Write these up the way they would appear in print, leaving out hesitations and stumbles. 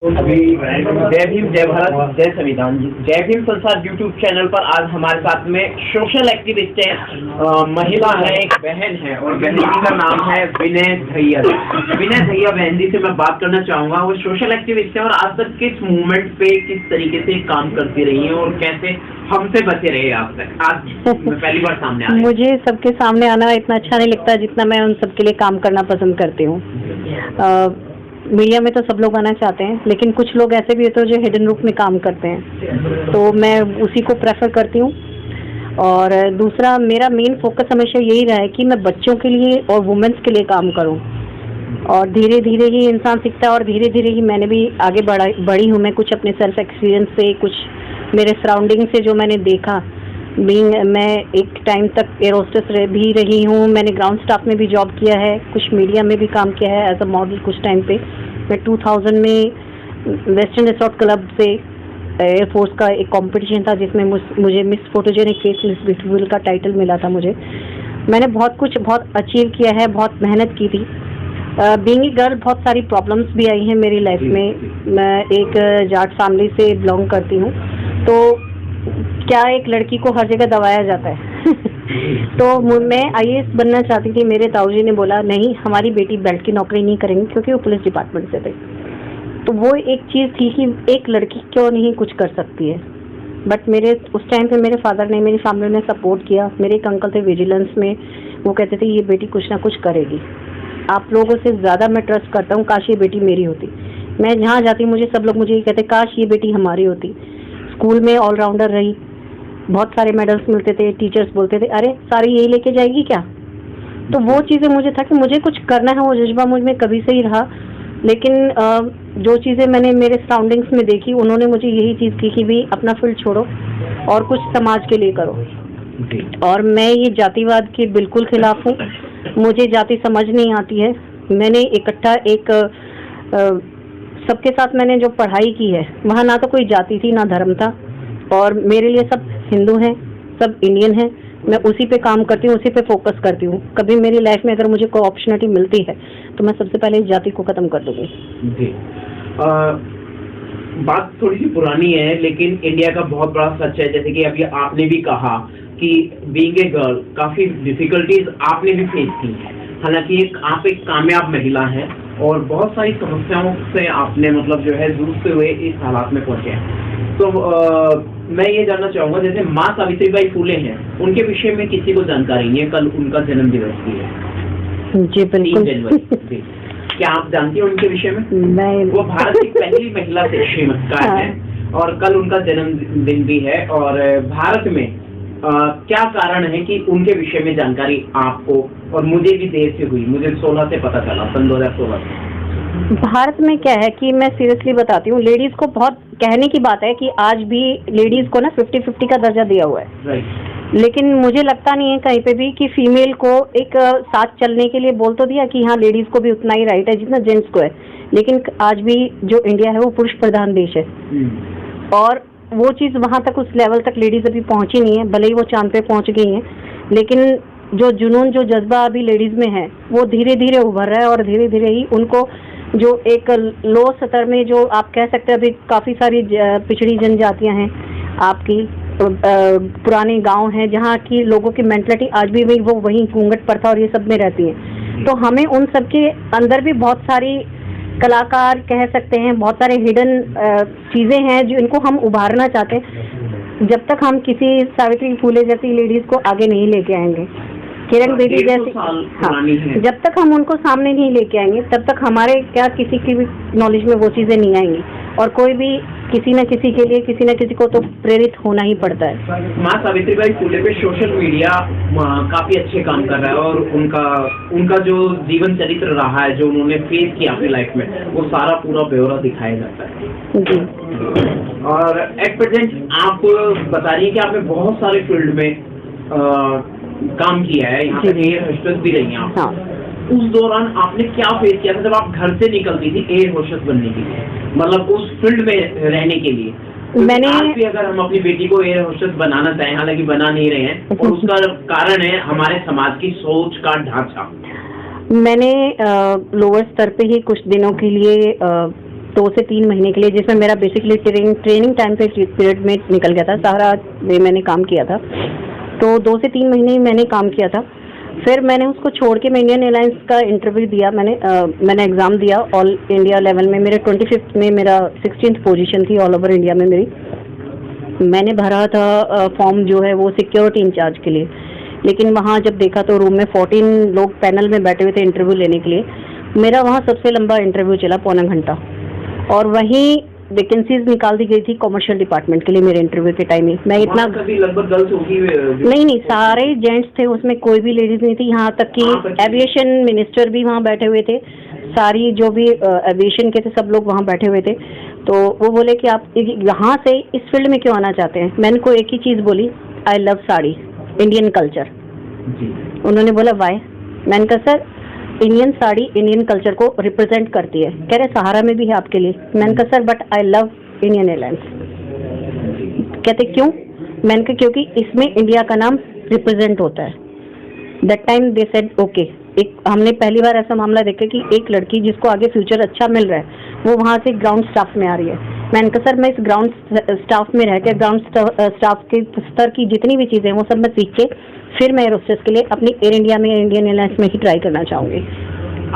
जय भीम, जय भारत, जय संविधान जी। जय भीम संसार यूट्यूब चैनल पर आज हमारे साथ में सोशल एक्टिविस्ट है, महिला है, एक बहन है और बहन जी का नाम है विनय धैया। विनय धैया बहन जी से मैं बात करना चाहूंगा। वो सोशल एक्टिविस्ट है और आज तक किस मूवमेंट पे किस तरीके से काम करती रही है और कैसे हमसे बचे रहे आज तक। आज पहली बार सामने आ रही। मुझे सबके सामने आना इतना अच्छा नहीं लगता जितना मैं उन सबके लिए काम करना पसंद करती हूँ। मीडिया में तो सब लोग आना चाहते हैं, लेकिन कुछ लोग ऐसे भी होते हैं जो हिडन रूप में काम करते हैं, तो मैं उसी को प्रेफर करती हूँ। और दूसरा, मेरा मेन फोकस हमेशा यही रहा है कि मैं बच्चों के लिए और वुमेन्स के लिए काम करूँ। और धीरे धीरे ही इंसान सीखता है और धीरे धीरे ही मैंने भी आगे बढ़ी हूँ। मैं कुछ अपने सेल्फ एक्सपीरियंस से, कुछ मेरे सराउंडिंग से जो मैंने देखा, मैं एक टाइम तक एयर होस्टेस भी रही हूँ। मैंने ग्राउंड स्टाफ में भी जॉब किया है, कुछ मीडिया में भी काम किया है एज अ मॉडल कुछ टाइम पे। मैं 2000 में वेस्टर्न रिसोर्ट क्लब से एयरफोर्स का एक कंपटीशन था जिसमें मुझे miss photogenic face miss beautiful का टाइटल मिला था मुझे। मैंने बहुत अचीव किया है, बहुत मेहनत की थी। बीइंग ए गर्ल बहुत सारी प्रॉब्लम्स भी आई हैं मेरी लाइफ में। मैं एक जाट फैमिली से बिलोंग करती हूँ, तो क्या एक लड़की को हर जगह दबाया जाता है। तो मैं IAS बनना चाहती थी। मेरे ताऊजी ने बोला नहीं, हमारी बेटी बेल्ट की नौकरी नहीं करेंगी, क्योंकि वो पुलिस डिपार्टमेंट से थे। तो वो एक चीज़ थी कि एक लड़की क्यों नहीं कुछ कर सकती है। बट मेरे उस टाइम पे मेरे फादर ने, मेरी फैमिली ने सपोर्ट किया। मेरे एक अंकल थे विजिलेंस में, वो कहते थे ये बेटी कुछ ना कुछ करेगी। आप लोगों से ज़्यादा मैं ट्रस्ट करता हूँ, काश ये बेटी मेरी होती। मैं जहाँ जाती मुझे सब लोग मुझे ये कहते काश ये बेटी हमारी होती। स्कूल में ऑलराउंडर रही, बहुत सारे मेडल्स मिलते थे। टीचर्स बोलते थे अरे सारी यही लेके जाएगी क्या। तो वो चीज़ें मुझे था कि मुझे कुछ करना है, वो जज्बा मुझ में कभी से ही रहा। लेकिन जो चीज़ें मैंने मेरे सराउंडिंग्स में देखी, उन्होंने मुझे यही चीज़ की कि भी अपना फील्ड छोड़ो और कुछ समाज के लिए करो। और मैं ये जातिवाद के बिल्कुल खिलाफ हूँ। मुझे जाति समझ नहीं आती है। मैंने इकट्ठा एक सबके साथ मैंने जो पढ़ाई की है, वहाँ ना तो कोई जाति थी ना धर्म था, और मेरे लिए सब हिंदू हैं, सब इंडियन हैं। मैं उसी पे काम करती हूँ, उसी पे फोकस करती हूँ। कभी मेरी लाइफ में अगर मुझे कोई अपॉर्चुनिटी मिलती है तो मैं सबसे पहले इस जाति को खत्म कर दूंगी। जी, बात थोड़ी सी पुरानी है, लेकिन इंडिया का बहुत बड़ा सच है। जैसे कि अभी आपने भी कहा कि बीइंग ए गर्ल काफी डिफिकल्टीज आपने भी फेस की है। हालांकि आप एक कामयाब महिला हैं और बहुत सारी समस्याओं से आपने मतलब जो है जूझते हुए इस हालात में पहुंचे हैं। तो मैं ये जानना चाहूंगा, जैसे माँ सावित्रीबाई फुले हैं, उनके विषय में किसी को जानकारी नहीं है। कल उनका जन्म दिवस भी है, जी बिल्कुल, 3 जनवरी। क्या आप जानती हैं उनके विषय में? नहीं। वो भारत की पहली महिला श्रीमतकार है और कल उनका जन्मदिन भी है। और भारत में क्या कारण है कि उनके विषय में जानकारी आपको और मुझे भी देर से हुई? मुझे 16 से पता चला, सन 2016 से। भारत में क्या है कि मैं सीरियसली बताती हूँ, लेडीज को बहुत कहने की बात है कि आज भी लेडीज को ना 50-50 का दर्जा दिया हुआ है। राइट। लेकिन मुझे लगता नहीं है कहीं पे भी कि फीमेल को एक साथ चलने के लिए बोल तो दिया कि हाँ लेडीज को भी उतना ही राइट है जितना जेंट्स को है, लेकिन आज भी जो इंडिया है वो पुरुष प्रधान देश है। और वो चीज़ वहाँ तक, उस लेवल तक लेडीज अभी पहुँची नहीं है। भले ही वो चांद पे पहुँच गई हैं, लेकिन जो जुनून, जो जज्बा अभी लेडीज में है वो धीरे धीरे उभर रहा है। और धीरे धीरे ही उनको जो एक लो स्तर में, जो आप कह सकते हैं अभी काफ़ी सारी पिछड़ी जनजातियां हैं आपकी, पुराने गांव हैं जहां की लोगों की मेंटलिटी आज भी वही घूंघट प्रथा और ये सब में रहती है। तो हमें उन सब के अंदर भी बहुत सारी कलाकार कह सकते हैं, बहुत सारे हिडन चीज़ें हैं जो इनको हम उभारना चाहते हैं। जब तक हम किसी सावित्री फुले जैसी लेडीज़ को आगे नहीं लेके आएंगे, किरण बेदी जैसे, हाँ, जब तक हम उनको सामने नहीं लेके आएंगे तब तक हमारे क्या किसी की भी नॉलेज में वो चीज़ें नहीं आएंगी। और कोई भी किसी न किसी के लिए, किसी न किसी को तो प्रेरित होना ही पड़ता है। माँ सावित्रीबाई फुले पे सोशल मीडिया काफी अच्छे काम कर रहा है और उनका जो जीवन चरित्र रहा है, जो उन्होंने फेस किया अपनी लाइफ में, वो सारा पूरा ब्यौरा दिखाया जाता है। जी। और एट प्रेजेंट आप बता रही हैं कि आपने बहुत सारे फील्ड में काम किया है, यहाँ तक एयर होस्टेस भी रही हैं आप। हाँ। उस दौरान आपने क्या फेस किया था जब आप घर से निकलती थी एयर होस्टेस बनने के लिए, मतलब उस फील्ड में रहने के लिए? मैंने आज भी अगर हम अपनी बेटी को एयर होस्टेस बनाना चाहें, हालांकि बना नहीं रहे हैं, और उसका कारण है हमारे समाज की सोच का ढांचा। मैंने लोअर स्तर पे ही कुछ दिनों के लिए 2 से 3 महीने के लिए, जिसमें मेरा बेसिकली ट्रेनिंग टाइम पे पीरियड में निकल गया था, सहारा में मैंने काम किया था, तो 2 से 3 महीने मैंने काम किया था। फिर मैंने उसको छोड़ के मैं इंडियन एयरलाइंस का इंटरव्यू दिया, मैंने एग्ज़ाम दिया ऑल इंडिया लेवल में, मेरे 25th में मेरा 16th पोजीशन थी ऑल ओवर इंडिया में मेरी। मैंने भरा था फॉर्म जो है वो सिक्योरिटी इंचार्ज के लिए, लेकिन वहाँ जब देखा तो रूम में 14 लोग पैनल में बैठे हुए थे इंटरव्यू लेने के लिए। मेरा वहाँ सबसे लंबा इंटरव्यू चला, पौना घंटा, और वहीं वैकेंसीज निकाल दी गई थी कॉमर्शियल डिपार्टमेंट के लिए मेरे इंटरव्यू के टाइम ही। मैं इतना लगभग गर्ल्स होगी? नहीं, सारे जेंट्स थे, उसमें कोई भी लेडीज नहीं थी। यहाँ तक कि एविएशन मिनिस्टर भी वहाँ बैठे हुए थे, सारी जो भी एविएशन के थे सब लोग वहाँ बैठे हुए थे। तो वो बोले कि आप यहाँ से इस फील्ड में क्यों आना चाहते हैं? मैंने को एक ही चीज़ बोली, I love sari, Indian culture. उन्होंने बोला वाई? मैंने कहा sir Indian sari Indian culture को रिप्रेजेंट करती है। कह रहे सहारा में भी है आपके लिए। मैंने कहा sir but I love Indian airlines. कहते क्यों? मैंने कहा क्योंकि इसमें इंडिया का नाम रिप्रेजेंट होता है। That time they said okay. एक हमने पहली बार ऐसा मामला देखा कि एक लड़की जिसको आगे फ्यूचर अच्छा मिल रहा है वो वहाँ से ग्राउंड स्टाफ में आ रही है। मैंने कहा सर मैं इस ग्राउंड स्टाफ में रह के ग्राउंड स्टाफ के स्तर की जितनी भी चीज़ें वो सब मैं सीख के फिर मैं एरोस्टेस के लिए अपनी एयर इंडिया में, इंडियन एयरलाइंस में ही ट्राई करना चाहूँगी।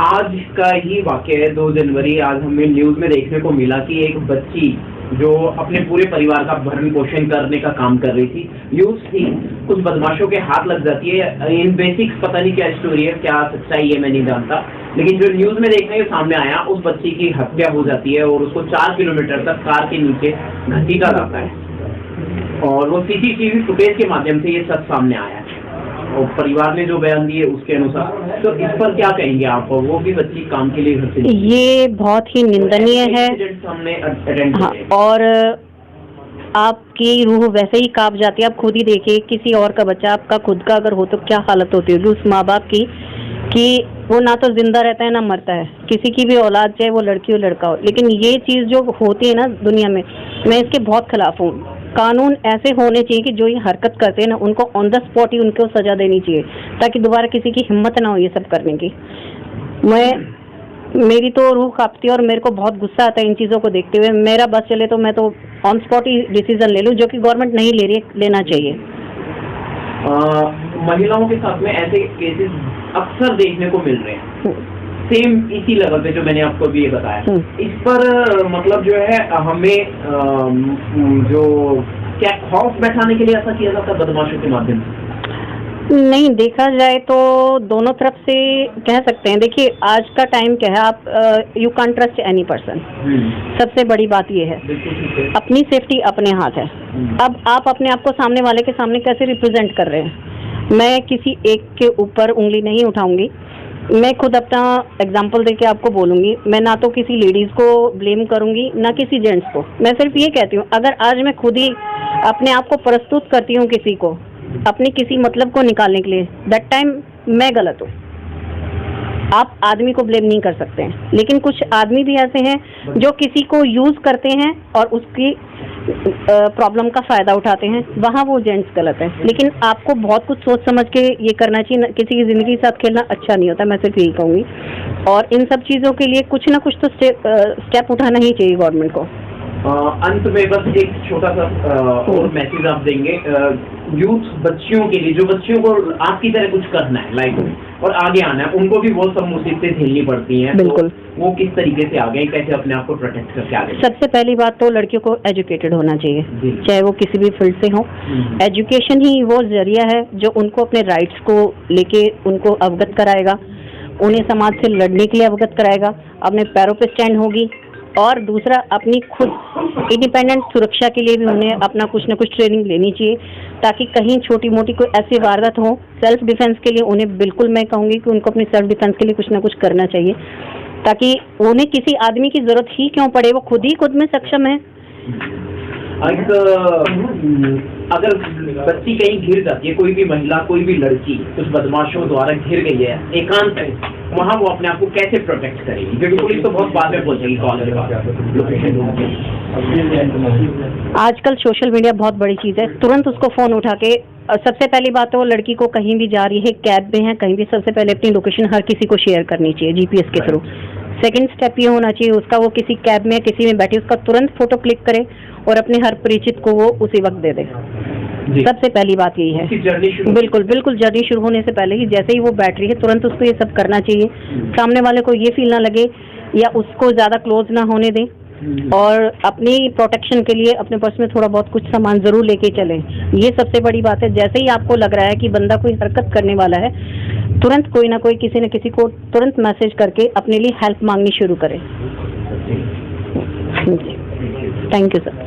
आज का ही वाक़या है 2 जनवरी। आज हमें न्यूज़ में देखने को मिला कि एक बच्ची जो अपने पूरे परिवार का भरण पोषण करने का काम कर रही थी, यूथ थी, कुछ बदमाशों के हाथ लग जाती है। इन बेसिक्स पता नहीं क्या स्टोरी है, क्या सच्चाई है मैं नहीं जानता, लेकिन जो न्यूज़ में देखने के सामने आया उस बच्ची की हत्या हो जाती है और उसको 4 किलोमीटर तक कार के नीचे घसीटा जाता है और वो सीसीटीवी फुटेज के माध्यम से ये सब सामने आया है और परिवार ने जो बयान दिए उसके अनुसार। तो इस पर क्या कहेंगे आप? वो भी बच्ची काम के लिए घर से, ये बहुत ही निंदनीय है। हाँ, और आपकी रूह वैसे ही कांप जाती है। आप खुद ही देखिए, किसी और का बच्चा आपका खुद का अगर हो तो क्या हालत होती होगी उस माँ बाप की, कि वो ना तो जिंदा रहता है ना मरता है। किसी की भी औलाद, चाहे वो लड़की हो लड़का हो, लेकिन ये चीज़ जो होती है ना दुनिया में, मैं इसके बहुत खिलाफ हूँ। कानून ऐसे होने चाहिए कि जो ये हरकत करते हैं ना उनको ऑन द स्पॉट ही उनको सजा देनी चाहिए, ताकि दोबारा किसी की हिम्मत ना हो ये सब करने की। मेरी तो रूह कांपती है और मेरे को बहुत गुस्सा आता है इन चीज़ों को देखते हुए। मेरा बस चले तो मैं तो ऑन स्पॉट ही डिसीजन ले लूँ, जो कि गवर्नमेंट नहीं ले रही है, लेना चाहिए। महिलाओं के साथ में ऐसे केसेस अक्सर देखने को मिल रहे हैं, सेम इसी लेवल पे जो मैंने आपको भी ये बताया। इस पर मतलब जो है हमें जो क्या खौफ बैठाने के लिए ऐसा किया जाता है बदमाशों के माध्यम से? नहीं, देखा जाए तो दोनों तरफ से कह सकते हैं। देखिए आज का टाइम क्या है, आप you can't trust any person. सबसे बड़ी बात ये है अपनी सेफ्टी अपने हाथ है। अब आप अपने आप को सामने वाले के सामने कैसे रिप्रेजेंट कर रहे हैं? मैं किसी एक के ऊपर उंगली नहीं उठाऊंगी। मैं खुद अपना एग्जांपल देके आपको बोलूँगी। मैं ना तो किसी लेडीज़ को ब्लेम करूँगी ना किसी जेंट्स को। मैं सिर्फ ये कहती हूँ, अगर आज मैं खुद ही अपने आप को प्रस्तुत करती हूँ किसी को अपने किसी मतलब को निकालने के लिए, दैट टाइम मैं गलत हूँ। आप आदमी को ब्लेम नहीं कर सकते हैं, लेकिन कुछ आदमी भी ऐसे हैं जो किसी को यूज़ करते हैं और उसकी प्रॉब्लम का फ़ायदा उठाते हैं, वहाँ वो जेंट्स गलत है। लेकिन आपको बहुत कुछ सोच समझ के ये करना चाहिए। किसी की ज़िंदगी के साथ खेलना अच्छा नहीं होता, मैं सिर्फ यही कहूँगी। और इन सब चीज़ों के लिए कुछ ना कुछ तो स्टेप उठाना ही चाहिए गवर्नमेंट को। अंत में बस एक छोटा सा और मैसेज आप देंगे यूथ बच्चियों के लिए, जो बच्चियों को आपकी तरह कुछ करना है लाइफ में और आगे आना है, उनको भी वो सब मुसीबतें झेलनी पड़ती हैं। बिल्कुल। तो वो किस तरीके से आगे, कैसे अपने आप को प्रोटेक्ट करके आगे? सबसे पहली बात तो लड़कियों को एजुकेटेड होना चाहिए, चाहे वो किसी भी फील्ड से हो। एजुकेशन ही वो जरिया है जो उनको अपने राइट्स को लेके उनको अवगत कराएगा, उन्हें समाज से लड़ने के लिए अवगत कराएगा, अपने पैरों पे स्टैंड होगी। और दूसरा, अपनी खुद इंडिपेंडेंट सुरक्षा के लिए भी उन्हें अपना कुछ ना कुछ ट्रेनिंग लेनी चाहिए, ताकि कहीं छोटी मोटी कोई ऐसी वारदात हो, सेल्फ डिफेंस के लिए उन्हें बिल्कुल मैं कहूँगी कि उनको अपनी सेल्फ डिफेंस के लिए कुछ ना कुछ करना चाहिए, ताकि उन्हें किसी आदमी की ज़रूरत ही क्यों पड़े, वो खुद में सक्षम है। अगर बच्ची कहीं घिर जाती है, कोई भी महिला, कोई भी लड़की कुछ बदमाशों द्वारा घिर गई है एकांत है, वहाँ वो अपने आप को कैसे प्रोटेक्ट करेगी? क्योंकि पुलिस तो बहुत बाद में पहुंचेगी कॉल के बाद। आजकल सोशल मीडिया बहुत बड़ी चीज़ है, तुरंत उसको फ़ोन उठा के, सबसे पहली बात तो वो लड़की को कहीं भी जा रही है, कैब में है, कहीं भी, सबसे पहले अपनी लोकेशन हर किसी को शेयर करनी चाहिए GPS के थ्रू। सेकंड स्टेप ये होना चाहिए उसका, वो किसी कैब में किसी में बैठी उसका तुरंत फोटो क्लिक करे और अपने हर परिचित को वो उसी वक्त दे दे। सबसे पहली बात यही है। बिल्कुल बिल्कुल, जर्नी शुरू होने से पहले ही जैसे ही वो बैठ रही है तुरंत उसको ये सब करना चाहिए। सामने वाले को ये फील ना लगे या उसको ज्यादा क्लोज ना होने दें, और अपनी प्रोटेक्शन के लिए अपने पर्स में थोड़ा बहुत कुछ सामान जरूर लेके चलें। ये सबसे बड़ी बात है। जैसे ही आपको लग रहा है कि बंदा कोई हरकत करने वाला है, तुरंत कोई ना कोई किसी न किसी को तुरंत मैसेज करके अपने लिए हेल्प मांगनी शुरू करें। Thank you sir.